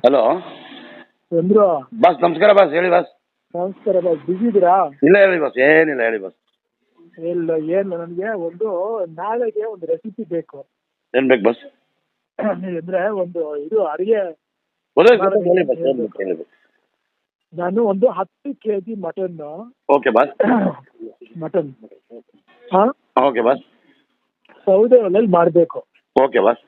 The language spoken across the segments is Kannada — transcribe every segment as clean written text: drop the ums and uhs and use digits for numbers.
ಹಲೋ ಚಂದ್ರು, ಬಾಸ್, ನಮಸ್ಕಾರ ಬಾಸ್. ಹೇಳಿ ಬಾಸ್. ನಮಸ್ಕಾರ ಬಾಸ್. ಬಿಸಿ ಇದ್ದೀರಾ? ಇಲ್ಲ ಹೇಳಿ ಬಾಸ್, ಏನಿಲ್ಲ ಹೇಳಿ ಬಾಸ್. ಇಲ್ಲ, ಏನು ನನಗೆ ನಾಳೆಗೆ ಒಂದು ರೆಸಿಪಿ ಬೇಕು. ಏನ್ ಬೇಕು ಬಾಸ್? ಅಂದ್ರೆ ಇದು ಅಡಿಗೆ ಹೇಳಿ ಬಾಸ್, ಏನ್ ಬೇಕು ಹೇಳಿ ಬಾಸ್. ನಾನು 10 kg mutton okay boss. Mutton okay boss. ಸೌದೆ ಒಲೆಯಲ್ಲಿ ಮಾಡಬೇಕು. Okay boss.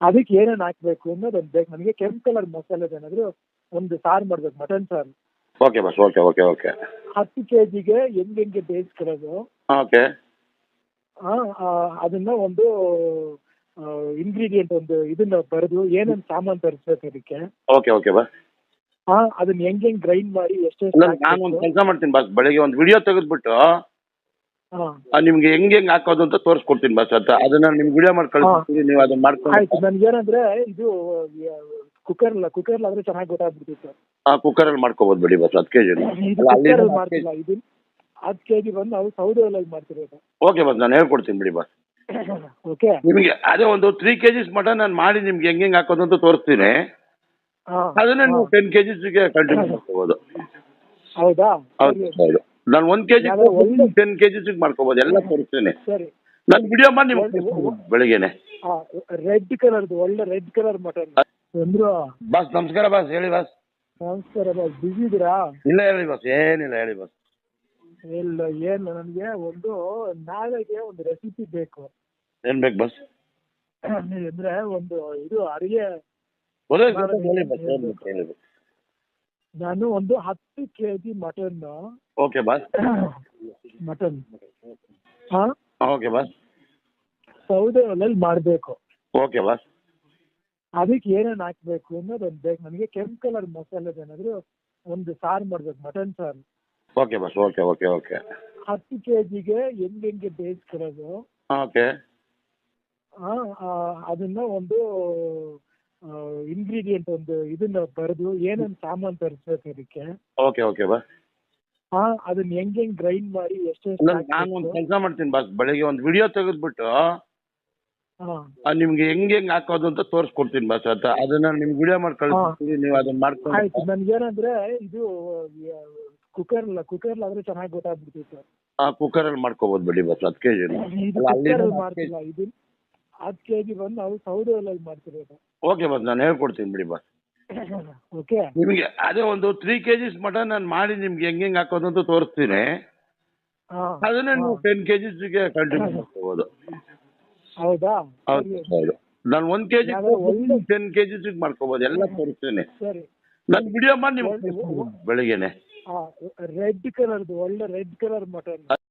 ಅದಕ್ಕೆ ಏನೇನು ಹಾಕ್ಬೇಕು ಅನ್ನೋದು ಒಂದು ಬೇಕು ನನಗೆ. ಕೆಂಪು ಕಲರ್ ಮಸಾಲೆ ಏನಾದರೂ ಒಂದು ಸಾರು ಮಾಡ್ಬೇಕು, ಮಟನ್ ಸಾರು. Okay boss. Okay okay okay 10 kgಗೆ ಹೆಂಗೆ ಬೇಯಿಸ್ಕೊಳ್ಳೋದು, ಓಕೆ ಅದನ್ನ ಒಂದು ಇಂಗ್ರೀಡಿಯೆಂಟ್ ಇದನ್ನ ಬರೆದು ಏನೇನು ಸಾಮಾನು ತರಿಸ್ಬೇಕು ಅದಕ್ಕೆ. Okay okay boss. ಅದನ್ನ ಹೆಂಗೆ ಗ್ರೈಂಡ್ ಮಾಡಿ ನಾನು ಒಂದು ಕೆಲಸ ಮಾಡ್ತೀನಿ ಬಾಸ್. ಬೆಳಿಗ್ಗೆ ಒಂದು ವಿಡಿಯೋ ತೆಗೆದ್ಬಿಟ್ಟು ನಿಮ್ಗೆ ಹೆಂಗ್ ಹಾಕೋದು ಅಂತ ತೋರಿಸ್ಕೊಡ್ತೀನಿ ಬಾಸ್. ಅದನ್ನ ನಿಮ್ಗೆ ವಿಡಿಯೋ ಮಾಡಿ ಕಳಿಸ್ತೀನಿ, ನೀವು ಅದನ್ನ ಮಾಡ್ಕೊಂಡು. ಆಯ್ತು. ನನ್ಗೇನಂದ್ರೆ ಇದು ಕುಕ್ಕರ್ ಆದ್ರೆ ಚೆನ್ನಾಗಿ ಗೊತ್ತಾಗ್ಬಿಡ್ತಿತ್ತು. ಕುಕ್ಕರಲ್ಲಿ ಮಾಡ್ಕೋಬೋದು ಬಿಡಿ ಬಾಸ್. 10 kg ಮಾಡ್ತಿಲ್ಲ. ಇದು 10 kg ಬಂದು ನಾವು ಸೌದೆ ಒಲೆಯಲ್ಲಿ ಮಾಡ್ತಿರೋದು. ಓಕೆ ಬಾಸ್, ನಾನು ಹೇಳ್ಕೊಡ್ತೀನಿ ಬಿಡಿ ಬಾಸ್. ಓಕೆ. ನಿಮಗೆ ಅದೇ ಒಂದು 3 kg ಮಟನ್ ನಾನು ಮಾಡಿ ನಿಮ್ಗೆ ಹೆಂಗ್ ಹಾಕೋದು ಅಂತ ತೋರಿಸ್ತೀನಿ. ಅದನ್ನ ನೀವು 10 kg ಕಂಟಿನ್ಯೂ ಮಾಡ್ಕೋಬಹುದು. ಹೌದಾ? ಹೌದು. ನಾನು 1 kg 10 kg ಮಾಡ್ಕೋಬಹುದು, ಎಲ್ಲ ತೋರಿಸ್ತೀನಿ. ಸರಿ, ನಾನು ವಿಡಿಯೋ ಮಾಡಿ ನಿಮ್ಗೆ ಬೆಳಿಗ್ಗೆನೆ. ರೆಡ್ ಕಲರ್ದು ಒಳ್ಳೆ red colour mutton. Chandru boss, ನಮಸ್ಕಾರ ಬಾಸ್. ಹೇಳಿ ಬಾಸ್. ನಮಸ್ಕಾರ ಬಾಸ್. ಬಿಸಿ ಇದ್ದೀರಾ? ಇಲ್ಲ ಹೇಳಿ ಬಾಸ್, ಏನಿಲ್ಲ ಹೇಳಿ ಬಾಸ್. ಇಲ್ಲ, ಏನು ನನಗೆ ನಾಳೆಗೆ ಒಂದು ರೆಸಿಪಿ ಬೇಕು. ಏನ್ ಬೇಕು ಬಾಸ್? ಅಂದ್ರೆ ಇದು ಅಡಿಗೆ ಹೇಳಿ ಬಾಸ್, ಏನ್ ಬೇಕು ಹೇಳಿ ಬಾಸ್. ನಾನು 10 kg mutton okay boss. Mutton okay boss. ಸೌದೆ ಒಲೆಯಲ್ಲಿ ಮಾಡಬೇಕು. Okay boss. ಅದಕ್ಕೆ ಏನೇನು ಹಾಕ್ಬೇಕು ಅನ್ನೋದು ಒಂದು ಬೇಕು ನನಗೆ. ಕೆಂಪು ಕಲರ್ ಮಸಾಲೆ ಏನಾದರೂ ಒಂದು ಸಾರು ಮಾಡ್ಬೇಕು, ಮಟನ್ ಸಾರು. Okay boss. Okay okay okay 10 kgಗೆ ಹೆಂಗೆ ಬೇಯಿಸ್ಕೊಳ್ಳೋದು. ಓಕೆ. ಅದನ್ನ ಇಂಗ್ರೀಡಿಯೆಂಟ್ ಇದನ್ನ ಬರೆದು ಏನೇನು ಸಾಮಾನು ತರಿಸ್ಬೇಕು ಅದಕ್ಕೆ. Okay okay boss. ಅದನ್ನ ಹೆಂಗೆ ಗ್ರೈಂಡ್ ಮಾಡಿ ನಾನು ಒಂದು ಕೆಲಸ ಮಾಡ್ತೀನಿ ಬಾಸ್. ಬೆಳಿಗ್ಗೆ ಒಂದು ವಿಡಿಯೋ ತೆಗೆದ್ಬಿಟ್ಟು ನಿಮ್ಗೆ ಹೆಂಗ್ ಹಾಕೋದು ಅಂತ ತೋರಿಸ್ಕೊಡ್ತೀನಿ ಬಾಸ್. ಅದನ್ನ ನಿಮ್ಗೆ ವಿಡಿಯೋ ಮಾಡಿ ಕಳಿಸ್ತೀನಿ, ನೀವು ಅದನ್ನ ಮಾಡ್ಕೊಂಡು. ಆಯ್ತು. ನನ್ಗೇನಂದ್ರೆ ಇದು ಕುಕ್ಕರ್ ಆದ್ರೆ ಚೆನ್ನಾಗಿ ಗೊತ್ತಾಗ್ಬಿಡ್ತಿತ್ತು. ಕುಕ್ಕರಲ್ಲಿ ಮಾಡ್ಕೋಬಹುದು ಬಿಡಿ ಬಾಸ್. 10 kg ಮಾಡ್ತಿಲ್ಲ. ಇದು 10 kg ಬಂದು ನಾವು ಸೌದೆ ಒಲೆಯಲ್ಲಿ ಮಾಡ್ತಿರೋದು. ಓಕೆ ಬಾಸ್, ನಾನು ಹೇಳ್ಕೊಡ್ತೀನಿ ಬಿಡಿ ಬಾಸ್. ಓಕೆ. ನಿಮಗೆ ಅದೇ ಒಂದು 3 kg ಮಟನ್ ನಾನು ಮಾಡಿ ನಿಮ್ಗೆ ಹೆಂಗ್ ಹಾಕೋದು ಅಂತ ತೋರಿಸ್ತೀನಿ. ಅದನ್ನ ನೀವು 10 kg ಕಂಟಿನ್ಯೂ ಮಾಡ್ಕೋಬಹುದು. ಹೌದಾ? ಹೌದು. ನಾನು 1 kg 10 kg ಮಾಡ್ಕೋಬಹುದು, ಎಲ್ಲ ತೋರಿಸ್ತೀನಿ. ಸರಿ, ನಾನು ವಿಡಿಯೋ ಮಾಡಿ ನಿಮ್ಗೆ ಬೆಳಿಗ್ಗೆನೆ. ರೆಡ್ ಕಲರ್ದು ಒಳ್ಳೆ ರೆಡ್ ಕಲರ್ ಮಟನ್.